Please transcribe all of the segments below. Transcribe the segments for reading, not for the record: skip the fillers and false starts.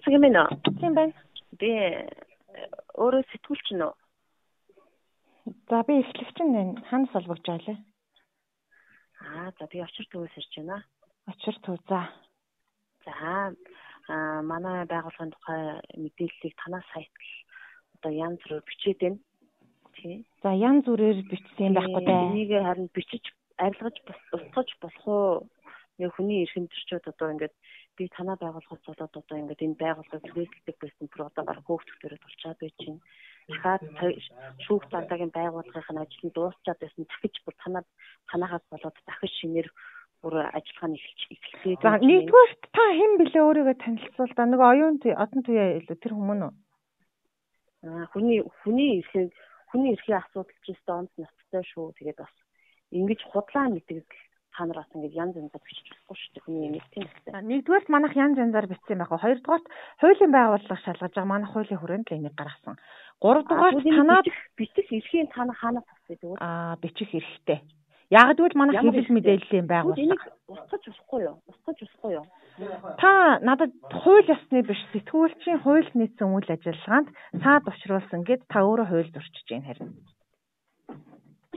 Цаг юм байна уу? Тийм байна. Би өөрөө сэтгүүлч нь үү? За би эхлэгч нь байна. Ханаас олбогч байгаа лээ. За би очир төвөөс ирж байна. Очир төв. За. Манай байгууллагын тухай мэдээллийг танаас сайтал одоо янз бүрээр бичээд байна. Тий. За янз бүрээр бичсэн байхгүй дээ. Энийг харин бичиж арилгаж устгаж болох уу? Нэг хүний эрхэм төрчүүд одоо ингээд би танаа байгууллагаас болоод одоо ингээд энэ байгууллагыг хэрэглэдэг байсан бүр одоо баг хөөгчдөрөд болчиход байж байна. Дахиад шүүх цантагийн байгууллагын ажил нь дуусчаад байсан. Дахиж бүр танаагаас болоод дахиж шинээр бүр ажиллагааны эхлэхэд. За нэгдүгээр та хэн блэ өөрийгөө танилцуул да. Нөгөө оюун одон туяа илүү тэр хүмүүс үү? Хүний эрхийн асуудал ч гэсэн онц ноцтой шүү. Тэгээд бас ингэж худлаа мэддэг та нараас ингэж янз янзаар бичиж болохгүй шүү дээ. Хүний нэг тийм байна. Нэгдүгээрт манайх янз янзаар бичсэн байх. Хоёрдугаарт хуулийн байгууллага шалгаж байгаа манайх хуулийн хүрээнд л энийг гаргасан. Гуравдугаарт танаад бичих эрхийн танаа хаанаас авсан тэгвэл бичих хэрэгтэй. Яг тэгвэл манайх хэвлэл мэдээллийн байгууллага. Энийг устгаж болохгүй юу? Та надад хууль ёсны биш сэтгүүлчийн хууль нийцсэн үйл ажиллагаанд саад учруулсан гэд та өөрөө хууль зурчиж байна харин.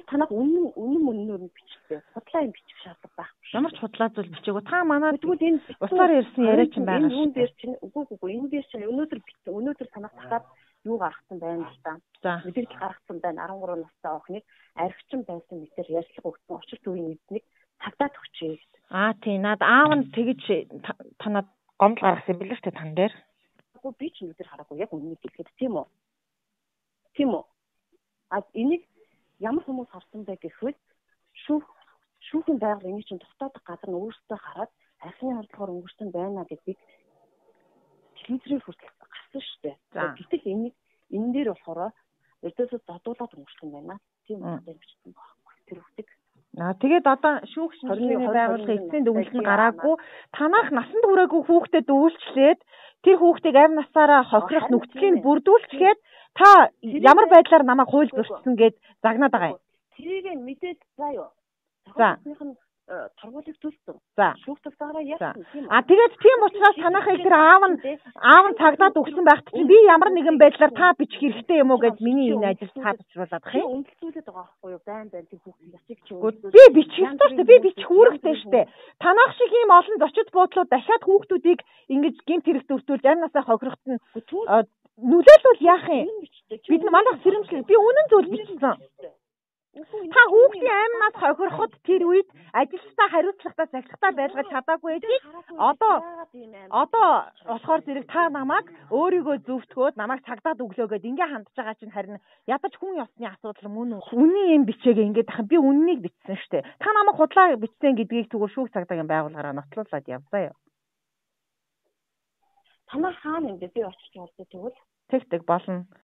Танах үнэн бичдэг. Худлаа юм бичих шаардлага байхгүй. Ямар ч худлаа зүйл бичээгүй. Та манад тэгвэл энэ усаар ирсэн яриа чинь байгаа шүү. Энэ дээр чинь үгүй энэ дээр чинь өнөөдөр танах дахиад юу гаргасан байна л да. Мэдээлэл гаргасан байна. 13 настай охиныг архичин байсан мэтэр ярьцлага өгсөн. Учир төвийн эднийг тагдаад өгчээ гэдэг. Тийм над аав нь тэгж танад гомдол гаргасан билээ шүү дээ тан дээр. Үгүй би ч нүдээр хараагүй яг үннийг хэлэхэд тийм үү? Энийг ямар хүмүүс харсан бэ гэхэд шүүхийн байгууллага энийг чинь тогтоодох газар нь өөрсдөө хараад архины хордлогоор өнгөрсөн байна гэдгийг телевизээр хүртэл гарсан шүү дээ. Гэтэл энэ дээр болохоор ердөөсөө зодуулаад өнгөрсөн байна. Тийм үгтэй бичсэн байхгүй. Тэр үгтэг. Тэгээд одоо шүүх шинжилгээний байгууллага эцсийн дүгнэлт нь гараагүй танах насанд хүрээгүй хүүхдэд дүүлчлээд тэр хүүхдийг арь насаараа хохирох нөхцөлийг бүрдүүлчихэд та ямар байдлаар намайг хууль зөрчсөн гэд загнаад байгаа юм. Тэрийг мэдээд заа юу. За. Торгуулийг төлсөн. Шүүх тусгаараа яасан тийм үү? Тэгээд тийм учраас танахыг тэр аав нь цагдаад өгсөн байхад чи би ямар нэгэн байдлаар та бичих хэрэгтэй юм уу гэж миний энэ ажил цаад учруулад бах юм. Үнэлцүүлээд байгаа байхгүй юу? Байн тийм хүүхдийн яцыг чи би бичих ёстой шүү дээ. Би бичих үүрэгтэй шүү дээ. Танах шиг ийм олон зочид буудлууд дахиад хүүхдүүдийг ингэж гэмт хэрэгт өртүүлж амнасаа хохирохт нь нүлээлбэл яах юм? Бид манайх сэрэмжлэл би үнэн зүйл бичсэн. Та хүүхдийн амнаас хохироход тэр үед ажилчдаа хариуцлагатай захиргатай байлгаж чадаагүй эдийг одоо болохоор зэрэг та намайг өөрийгөө зөвтгөөд намайг цагдаад өглөө гэд ингээ хандж байгаа чинь харин ядаж хүн ёсны асуудал мөн үү? Үнийн юм бичээгээ ингээ дахин би үннийг бичсэн штэ. Та намайг худлаа бичсэн гэдгийг тэгвэл шүүх цагдаагийн байгууллагаараа нотлуулад явзаа юу. Танаа хаана юм бэ? Би очиж уулзах тэгвэл тэгдэг болно.